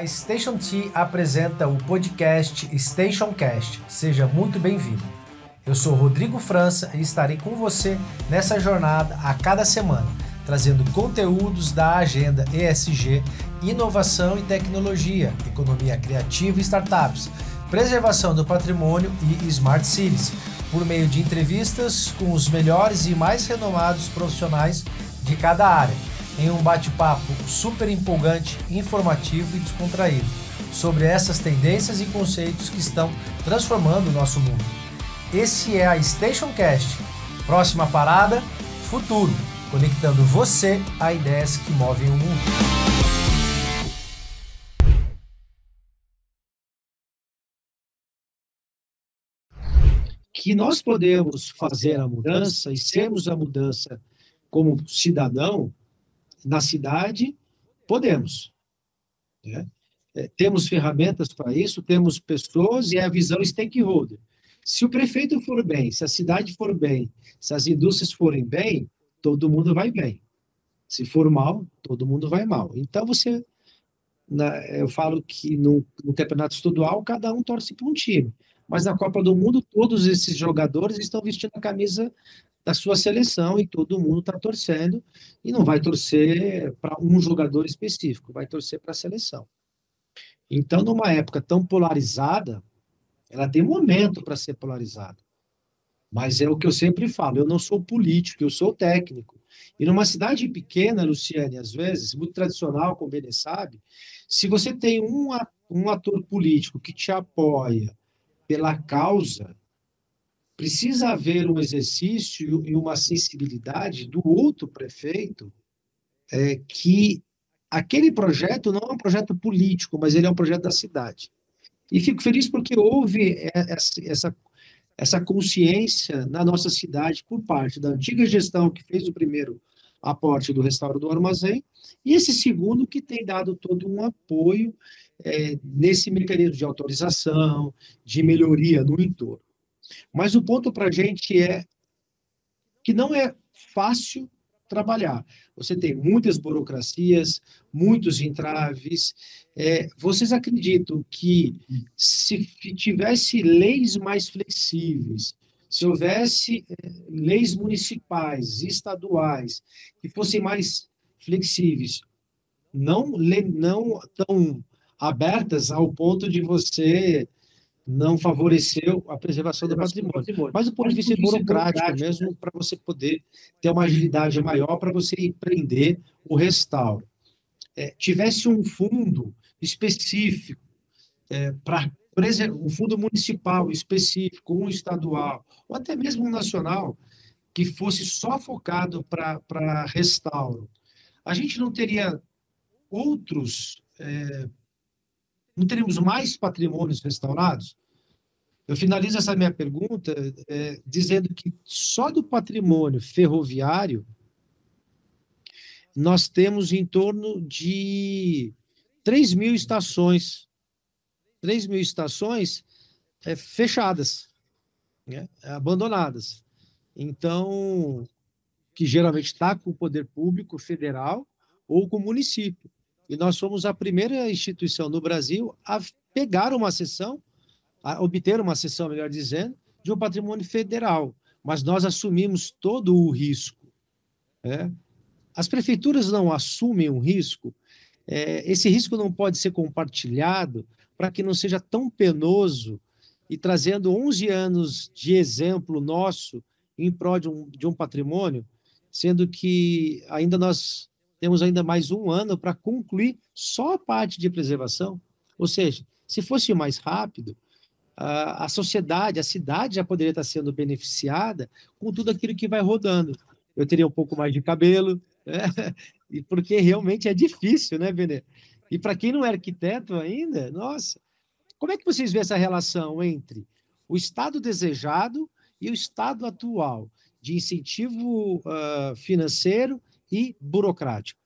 A Station T apresenta o podcast Stationcast. Seja muito bem-vindo. Eu sou Rodrigo França e estarei com você nessa jornada a cada semana, trazendo conteúdos da agenda ESG, inovação e tecnologia, economia criativa e startups, preservação do patrimônio e Smart Cities, por meio de entrevistas com os melhores e mais renomados profissionais de cada área, em um bate-papo super empolgante, informativo e descontraído, sobre essas tendências e conceitos que estão transformando o nosso mundo. Esse é a Stationcast. Próxima parada, futuro, conectando você a ideias que movem o mundo. Que nós podemos fazer a mudança e sermos a mudança como cidadão na cidade, podemos, né? Temos ferramentas para isso, temos pessoas e a visão stakeholder. Se o prefeito for bem, se a cidade for bem, se as indústrias forem bem, todo mundo vai bem. Se for mal, todo mundo vai mal. Então, eu falo que no campeonato estadual, cada um torce para um time. Mas na Copa do Mundo, todos esses jogadores estão vestindo a camisa da sua seleção e todo mundo está torcendo e não vai torcer para um jogador específico, vai torcer para a seleção. Então, numa época tão polarizada, ela tem um momento para ser polarizada. Mas é o que eu sempre falo, eu não sou político, eu sou técnico. E numa cidade pequena, Luciane, às vezes, muito tradicional, como ele sabe, se você tem um ator político que te apoia pela causa, precisa haver um exercício e uma sensibilidade do outro prefeito que aquele projeto não é um projeto político, mas ele é um projeto da cidade. E fico feliz porque houve essa consciência na nossa cidade por parte da antiga gestão que fez o primeiro aporte do restauro do armazém e esse segundo que tem dado todo um apoio nesse mecanismo de autorização, de melhoria no entorno. Mas o ponto para a gente é que não é fácil trabalhar. Você tem muitas burocracias, muitos entraves. Vocês acreditam que se tivesse leis mais flexíveis, se houvesse leis municipais, estaduais, que fossem mais flexíveis, não tão abertas ao ponto de você não favoreceu a preservação do patrimônio. Mas do ponto de vista burocrático mesmo, para você poder ter uma agilidade maior, para você empreender o restauro. Tivesse um fundo específico, um fundo municipal específico, um estadual, ou até mesmo um nacional, que fosse só focado para restauro. A gente não teria não teríamos mais patrimônios restaurados? Eu finalizo essa minha pergunta dizendo que só do patrimônio ferroviário nós temos em torno de 3.000 estações. 3.000 estações fechadas, né, abandonadas. Então, que geralmente está com o poder público federal ou com o município. E nós somos a primeira instituição no Brasil a pegar uma cessão, a obter uma cessão, melhor dizendo, de um patrimônio federal. Mas nós assumimos todo o risco. As prefeituras não assumem um risco. Esse risco não pode ser compartilhado para que não seja tão penoso e trazendo 11 anos de exemplo nosso em prol de um patrimônio, sendo que nós temos ainda mais um ano para concluir só a parte de preservação. Ou seja, se fosse mais rápido, a sociedade, a cidade já poderia estar sendo beneficiada com tudo aquilo que vai rodando. Eu teria um pouco mais de cabelo, e porque realmente é difícil, né, Benê? E para quem não é arquiteto ainda, nossa, como é que vocês veem essa relação entre o estado desejado e o estado atual de incentivo financeiro e burocrático?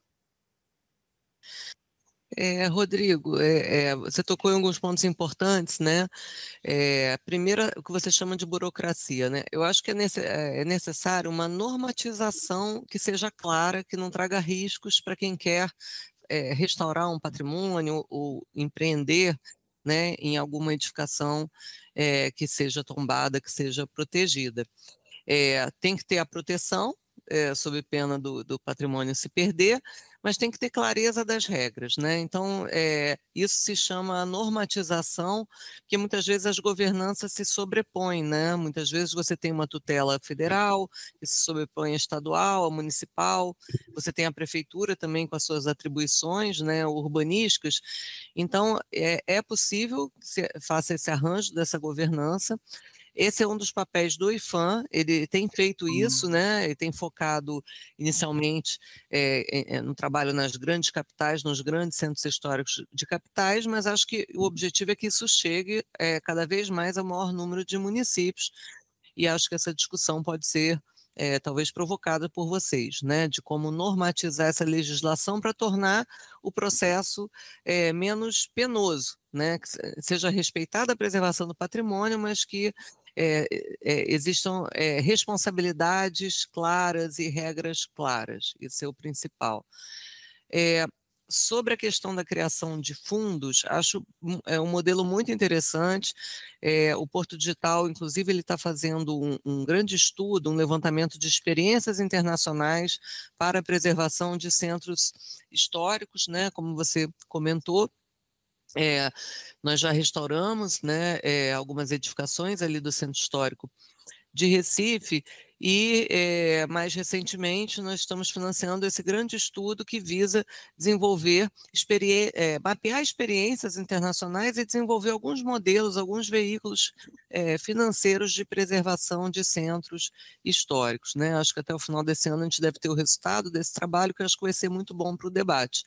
Rodrigo, você tocou em alguns pontos importantes, né? Primeiro, o que você chama de burocracia, né? Eu acho que é necessário uma normatização que seja clara, que não traga riscos para quem quer restaurar um patrimônio ou empreender, né, em alguma edificação que seja tombada, que seja protegida. Tem que ter a proteção, sob pena do patrimônio se perder, mas tem que ter clareza das regras, né? Então, isso se chama normatização, que muitas vezes as governanças se sobrepõem, né? Muitas vezes você tem uma tutela federal, que se sobrepõe à estadual, à municipal, você tem a prefeitura também com as suas atribuições, né, urbanísticas. Então, é possível que se faça esse arranjo dessa governança. Esse é um dos papéis do IPHAN, ele tem feito isso, né? Ele tem focado inicialmente no trabalho nas grandes capitais, nos grandes centros históricos de capitais, mas acho que o objetivo é que isso chegue cada vez mais ao maior número de municípios, e acho que essa discussão pode ser talvez provocada por vocês, né? De como normatizar essa legislação para tornar o processo menos penoso, né? Que seja respeitada a preservação do patrimônio, mas que existam responsabilidades claras e regras claras. Isso é o principal. Sobre a questão da criação de fundos, acho um modelo muito interessante. O Porto Digital, inclusive, ele está fazendo um grande estudo, um levantamento de experiências internacionais para a preservação de centros históricos, né, como você comentou. Nós já restauramos, né, algumas edificações ali do Centro Histórico de Recife, e mais recentemente nós estamos financiando esse grande estudo que visa desenvolver, mapear experiências internacionais e desenvolver alguns modelos, alguns veículos financeiros de preservação de centros históricos, né? Acho que até o final desse ano a gente deve ter o resultado desse trabalho, que eu acho que vai ser muito bom para o debate.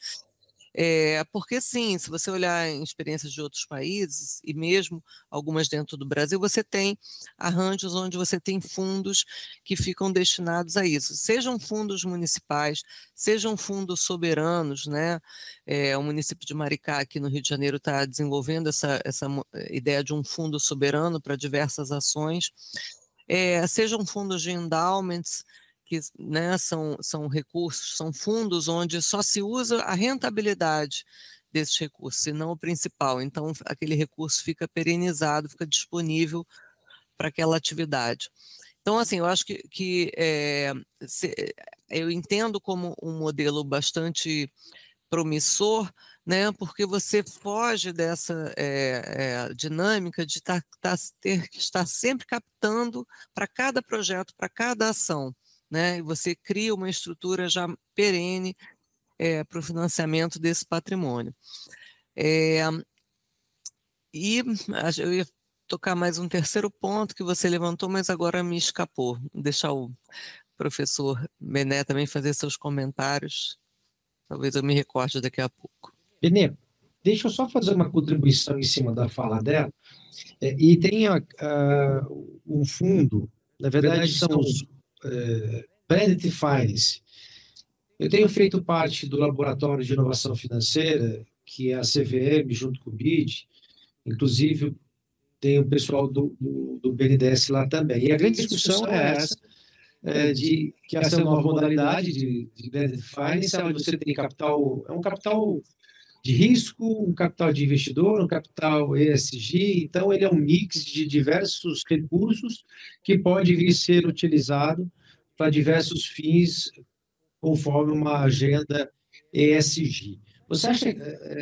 Porque sim, se você olhar em experiências de outros países, e mesmo algumas dentro do Brasil, você tem arranjos onde você tem fundos que ficam destinados a isso, sejam fundos municipais, sejam fundos soberanos, né? O município de Maricá, aqui no Rio de Janeiro, está desenvolvendo essa ideia de um fundo soberano para diversas ações, sejam fundos de endowments, que, né, são recursos, são fundos onde só se usa a rentabilidade desses recursos, e não o principal. Então, aquele recurso fica perenizado, fica disponível para aquela atividade. Então, assim, eu acho que eu entendo como um modelo bastante promissor, né, porque você foge dessa dinâmica de ter que estar sempre captando para cada projeto, para cada ação, né, e você cria uma estrutura já perene para o financiamento desse patrimônio. E eu ia tocar mais um terceiro ponto que você levantou, mas agora me escapou. Vou deixar o professor Bené também fazer seus comentários. Talvez eu me recorde daqui a pouco. Benê, deixa eu só fazer uma contribuição em cima da fala dela. E tem um fundo, na verdade são os Branded Finance. Eu tenho feito parte do Laboratório de Inovação Financeira, que é a CVM, junto com o BID, inclusive tem o pessoal do BNDES lá também. E a grande discussão é essa, de que essa nova modalidade de Branded Finance, onde você tem capital, é um capital de risco, um capital de investidor, um capital ESG, então ele é um mix de diversos recursos que pode vir ser utilizado para diversos fins, conforme uma agenda ESG. Você acha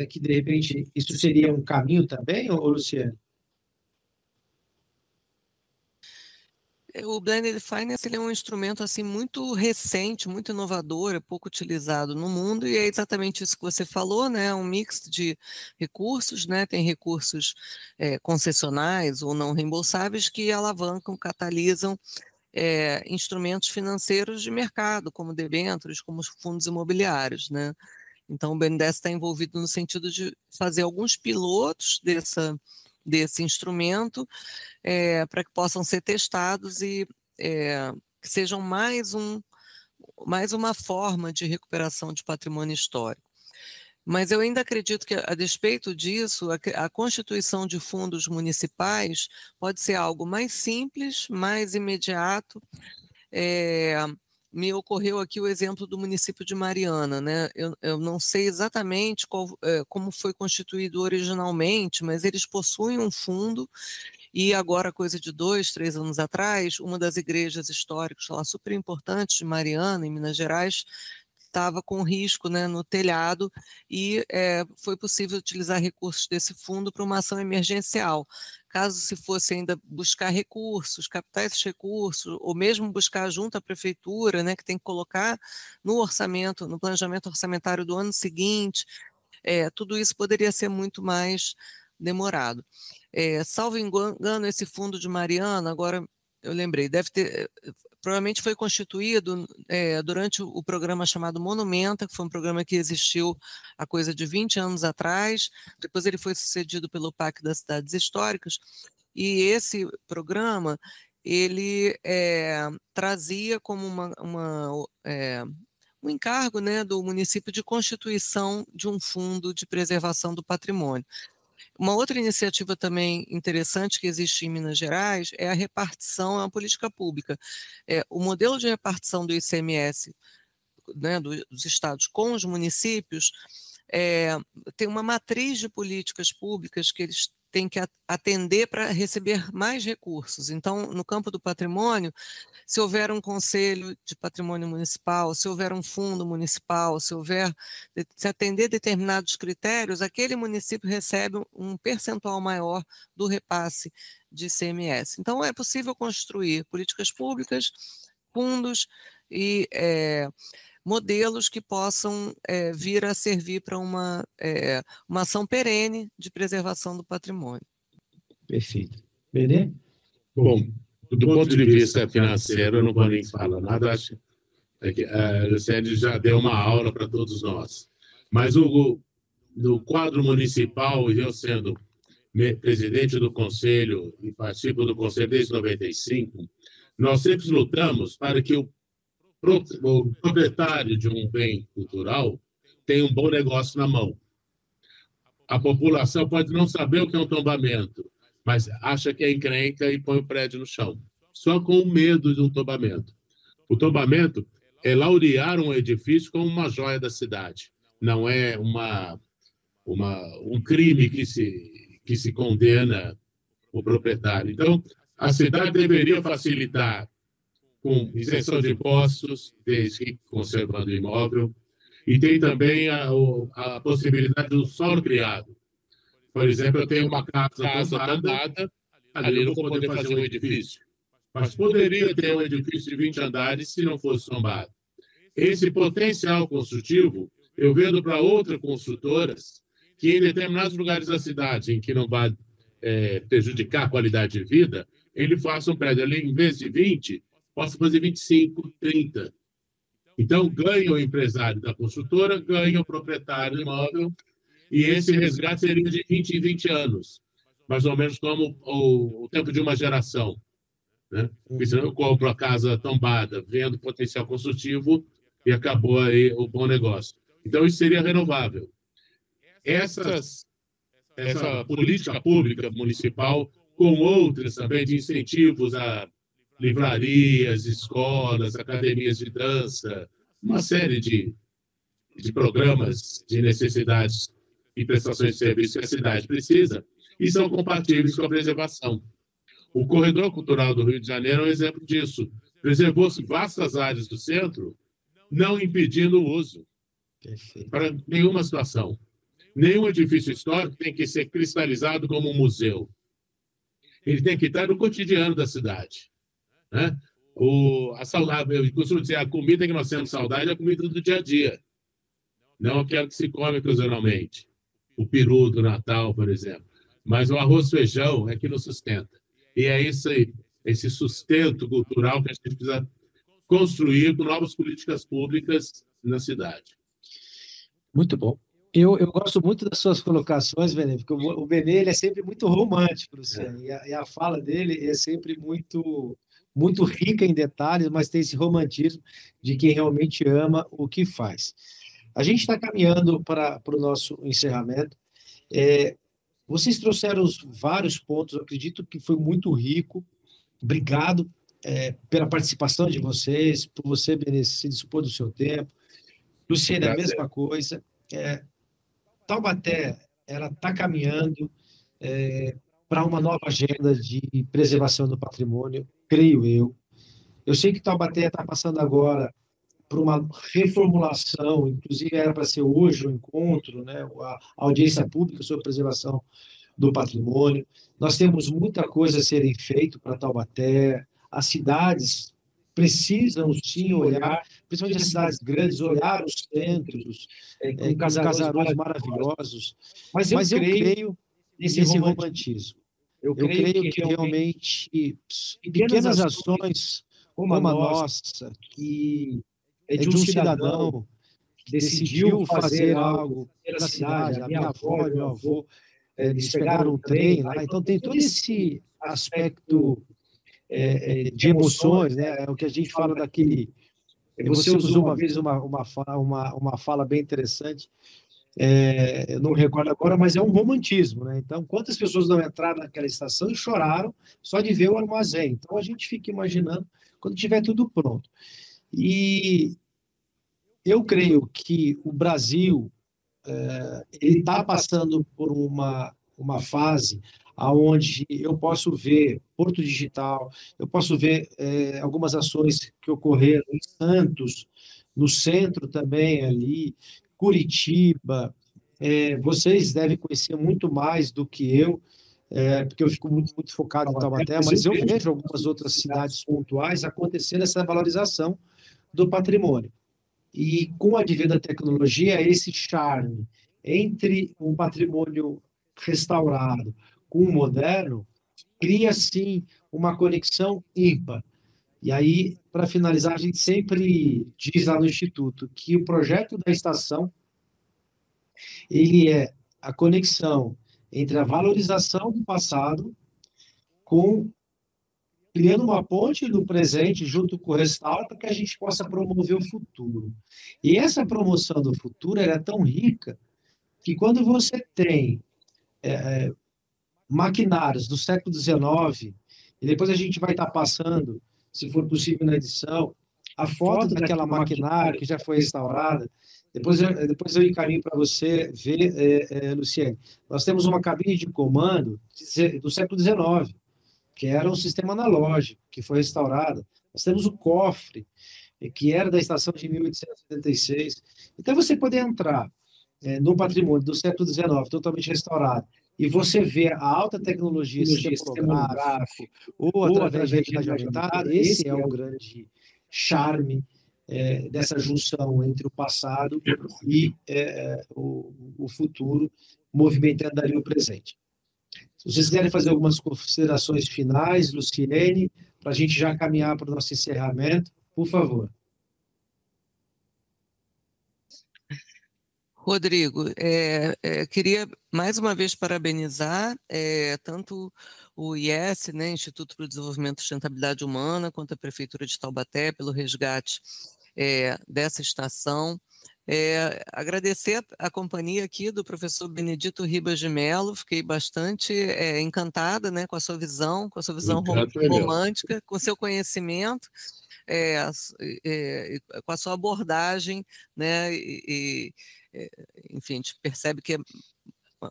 que, de repente, isso seria um caminho também, ou Luciano? O Blended Finance, ele é um instrumento assim muito recente, muito inovador, é pouco utilizado no mundo, e é exatamente isso que você falou, né? Um mix de recursos, né? Tem recursos concessionais ou não reembolsáveis que alavancam, catalisam instrumentos financeiros de mercado, como debêntures, como os fundos imobiliários, né? Então, o BNDES está envolvido no sentido de fazer alguns pilotos desse instrumento, para que possam ser testados e que sejam mais uma forma de recuperação de patrimônio histórico. Mas eu ainda acredito que, a despeito disso, a constituição de fundos municipais pode ser algo mais simples, mais imediato, me ocorreu aqui o exemplo do município de Mariana, né? Eu não sei exatamente como foi constituído originalmente, mas eles possuem um fundo, e agora, coisa de 2, 3 anos atrás, uma das igrejas históricas lá super importantes de Mariana, em Minas Gerais, estava com risco, né, no telhado, e foi possível utilizar recursos desse fundo para uma ação emergencial. Caso se fosse ainda buscar recursos, captar esses recursos, ou mesmo buscar junto à prefeitura, né, que tem que colocar no orçamento, no planejamento orçamentário do ano seguinte, tudo isso poderia ser muito mais demorado. Salvo engano, esse fundo de Mariana, agora eu lembrei, provavelmente foi constituído durante o programa chamado Monumenta, que foi um programa que existiu há coisa de 20 anos atrás. Depois ele foi sucedido pelo Pacto das Cidades Históricas, e esse programa ele trazia como um encargo, né, do município de constituição de um fundo de preservação do patrimônio. Uma outra iniciativa também interessante que existe em Minas Gerais é a repartição, é uma política pública. O modelo de repartição do ICMS, né, dos estados com os municípios tem uma matriz de políticas públicas que eles têm que atender para receber mais recursos. Então, no campo do patrimônio, se houver um conselho de patrimônio municipal, se houver um fundo municipal, se atender determinados critérios, aquele município recebe um percentual maior do repasse de ICMS. Então, é possível construir políticas públicas, fundos e modelos que possam vir a servir para uma ação perene de preservação do patrimônio. Perfeito. Benê? Bom, do ponto de vista financeiro, eu não vou nem falar nada, acho que a Luciane já deu uma aula para todos nós. Mas no quadro municipal, eu sendo presidente do conselho e participo do conselho desde 95, nós sempre lutamos para que o proprietário de um bem cultural tenha um bom negócio na mão. A população pode não saber o que é um tombamento, mas acha que é encrenca e põe o prédio no chão, só com o medo de um tombamento. O tombamento é laurear um edifício como uma joia da cidade, não é um crime que se condena o proprietário. Então, a cidade deveria facilitar com isenção de impostos, desde que conservando o imóvel, e tem também a possibilidade do solo criado. Por exemplo, eu tenho uma casa tombada, ali não vou poder fazer um edifício, mas poderia ter um edifício de 20 andares se não fosse tombado. Esse potencial construtivo, eu vendo para outras construtoras que em determinados lugares da cidade, em que não vai prejudicar a qualidade de vida, ele faça um prédio ali, em vez de 20, possa fazer 25, 30. Então, ganha o empresário da construtora, ganha o proprietário do imóvel, e esse resgate seria de 20 em 20 anos, mais ou menos como o tempo de uma geração. Né? Porque senão eu compro a casa tombada, vendo potencial construtivo, e acabou aí o bom negócio. Então, isso seria renovável. Essa política pública municipal, com outras também de incentivos a livrarias, escolas, academias de dança, uma série de programas de necessidades e prestações de serviço que a cidade precisa, e são compatíveis com a preservação. O Corredor Cultural do Rio de Janeiro é um exemplo disso. Preservou-se vastas áreas do centro, não impedindo o uso para nenhuma situação. Nenhum edifício histórico tem que ser cristalizado como um museu. Ele tem que estar no cotidiano da cidade. Né? Eu costumo dizer, a comida que nós temos saudade é a comida do dia a dia, não aquela que se come ocasionalmente. O peru do Natal, por exemplo. Mas o arroz e feijão é que nos sustenta. E é esse sustento cultural que a gente precisa construir com novas políticas públicas na cidade. Muito bom. Eu gosto muito das suas colocações, Benê, porque o Benê ele é sempre muito romântico, Luciano, e a fala dele é sempre muito rica em detalhes, mas tem esse romantismo de quem realmente ama o que faz. A gente está caminhando para o nosso encerramento. Vocês trouxeram vários pontos, eu acredito que foi muito rico. Obrigado. pela participação de vocês, por você se dispor do seu tempo. Luciene, a mesma coisa. Taubaté, ela está caminhando para uma nova agenda de preservação do patrimônio, creio eu. Eu sei que Taubaté está passando agora por uma reformulação, inclusive era para ser hoje o encontro, né, a audiência pública sobre preservação do patrimônio. Nós temos muita coisa a serem feita para Taubaté, as cidades precisam sim olhar, principalmente as cidades grandes, olhar os centros, com casarões maravilhosos, mas eu creio nesse romantismo. Eu creio que realmente pequenas ações como a nossa, que é de um cidadão que decidiu fazer algo pela cidade, a minha avó e meu avô, eles pegaram um trem lá, então tem todo esse aspecto de emoções, né? É o que a gente fala daquele... Você usou uma vez uma fala bem interessante, eu não recordo agora, mas é um romantismo, né? Então, quantas pessoas não entraram naquela estação e choraram só de ver o armazém? Então, a gente fica imaginando quando tiver tudo pronto. E eu creio que o Brasil ele está passando por uma fase onde eu posso ver Porto Digital, eu posso ver algumas ações que ocorreram em Santos, no centro também ali, Curitiba. Vocês devem conhecer muito mais do que eu, porque eu fico muito focado em Taubaté, mas eu vejo algumas outras cidades pontuais acontecendo essa valorização do patrimônio. E com o advento da tecnologia, esse charme entre um patrimônio restaurado com o moderno cria, sim, uma conexão ímpar. E aí, para finalizar, a gente sempre diz lá no Instituto que o projeto da estação ele é a conexão entre a valorização do passado com criando uma ponte do presente junto com o restauro para que a gente possa promover o futuro. E essa promoção do futuro é tão rica que quando você tem maquinários do século XIX, e depois a gente vai estar passando, se for possível na edição, a foto daquela maquinária que já foi restaurada, depois eu encaminho para você ver, Luciene. Nós temos uma cabine de comando do século XIX, que era um sistema analógico, que foi restaurada. Nós temos o cofre, que era da estação de 1876. Então, você poder entrar no patrimônio do século XIX, totalmente restaurado, e você vê a alta tecnologia cinematográfica ou através da realidade aumentada, esse é o grande charme dessa junção entre o passado e o futuro, movimentando ali o presente. Se vocês quiserem fazer algumas considerações finais, Luciene, para a gente já caminhar para o nosso encerramento, por favor. Rodrigo, queria mais uma vez parabenizar tanto o IES, né, Instituto para o Desenvolvimento e Sustentabilidade Humana, quanto a Prefeitura de Taubaté pelo resgate dessa estação. Agradecer a companhia aqui do professor Benedito Ribas de Mello, fiquei bastante encantada, né, com a sua visão romântica, com seu conhecimento, com a sua abordagem, né, enfim, a gente percebe que é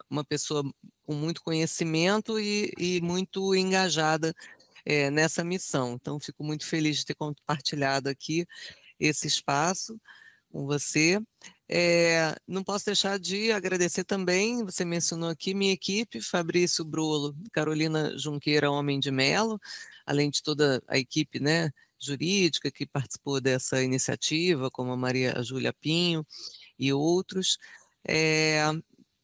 uma pessoa com muito conhecimento e muito engajada nessa missão. Então, fico muito feliz de ter compartilhado aqui esse espaço com você. Não posso deixar de agradecer também, você mencionou aqui, minha equipe, Fabrício Brulo, Carolina Junqueira Homem de Mello, além de toda a equipe, né, jurídica que participou dessa iniciativa, como a Maria Júlia Pinho e outros,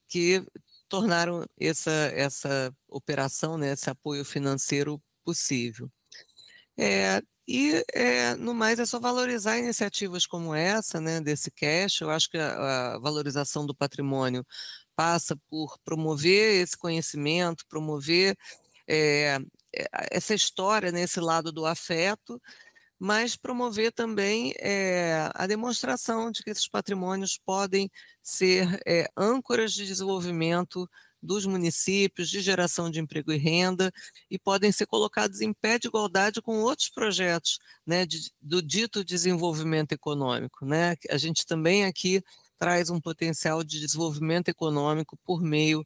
que tornaram essa operação, né, esse apoio financeiro possível. No mais, é só valorizar iniciativas como essa, né, desse cash. Eu acho que a valorização do patrimônio passa por promover esse conhecimento, promover essa história, né, esse lado do afeto, mas promover também a demonstração de que esses patrimônios podem ser âncoras de desenvolvimento dos municípios, de geração de emprego e renda, e podem ser colocados em pé de igualdade com outros projetos, né, do dito desenvolvimento econômico, né? A gente também aqui traz um potencial de desenvolvimento econômico por meio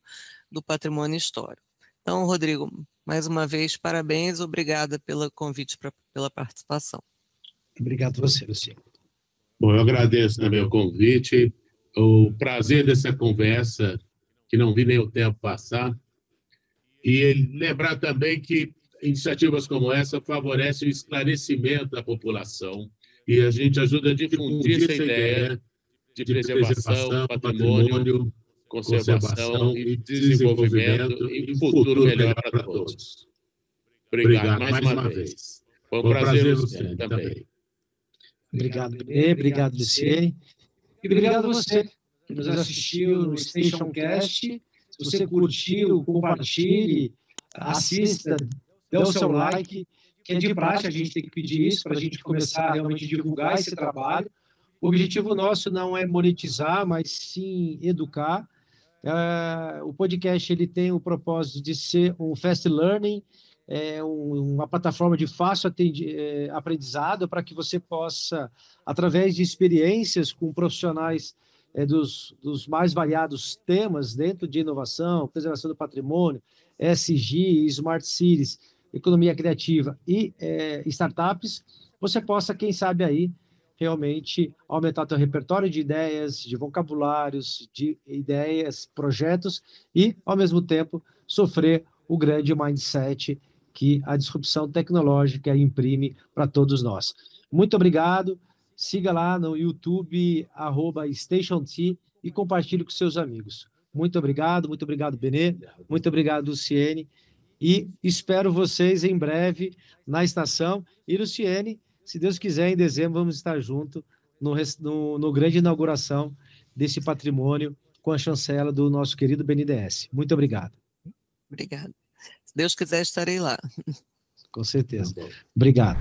do patrimônio histórico. Então, Rodrigo, mais uma vez, parabéns, obrigada pelo convite, pela participação. Obrigado a você, Luciano. Bom, eu agradeço também o convite, o prazer dessa conversa, que não vi nem o tempo passar, e lembrar também que iniciativas como essa favorecem o esclarecimento da população e a gente ajuda a difundir essa ideia de preservação, patrimônio, conservação e desenvolvimento e um futuro melhor para todos. Obrigado mais uma vez. Foi um prazer, Luciane, também. Obrigado, Benê, obrigado, Luciene. E obrigado a você que nos assistiu no StationCast. Se você curtiu, compartilhe, assista, dê o seu like, que é de praxe, a gente tem que pedir isso para a gente começar a realmente divulgar esse trabalho. O objetivo nosso não é monetizar, mas sim educar. O podcast ele tem o propósito de ser um fast learning, uma plataforma de fácil aprendizado para que você possa, através de experiências com profissionais dos mais variados temas dentro de inovação, preservação do patrimônio, ESG, Smart Cities, economia criativa e startups, você possa, quem sabe aí, realmente aumentar seu repertório de ideias, de vocabulários, de ideias, projetos e, ao mesmo tempo, sofrer o grande mindset que a disrupção tecnológica imprime para todos nós. Muito obrigado, siga lá no YouTube, @StationT e compartilhe com seus amigos. Muito obrigado, Benê, muito obrigado, Luciene, e espero vocês em breve na estação. E, Luciene, se Deus quiser, em dezembro vamos estar juntos no grande inauguração desse patrimônio com a chancela do nosso querido BNDES. Muito obrigado. Obrigada. Se Deus quiser, estarei lá. Com certeza. Obrigado.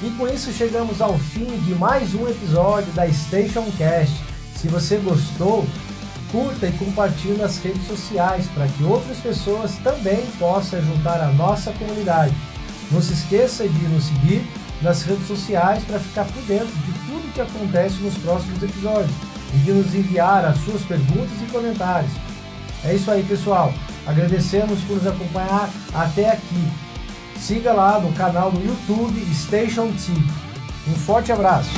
E com isso chegamos ao fim de mais um episódio da StationCast. Se você gostou, curta e compartilhe nas redes sociais para que outras pessoas também possam juntar a nossa comunidade. Não se esqueça de nos seguir nas redes sociais para ficar por dentro de tudo que acontece nos próximos episódios e de nos enviar as suas perguntas e comentários. É isso aí, pessoal. Agradecemos por nos acompanhar até aqui. Siga lá no canal do YouTube StationT. Um forte abraço.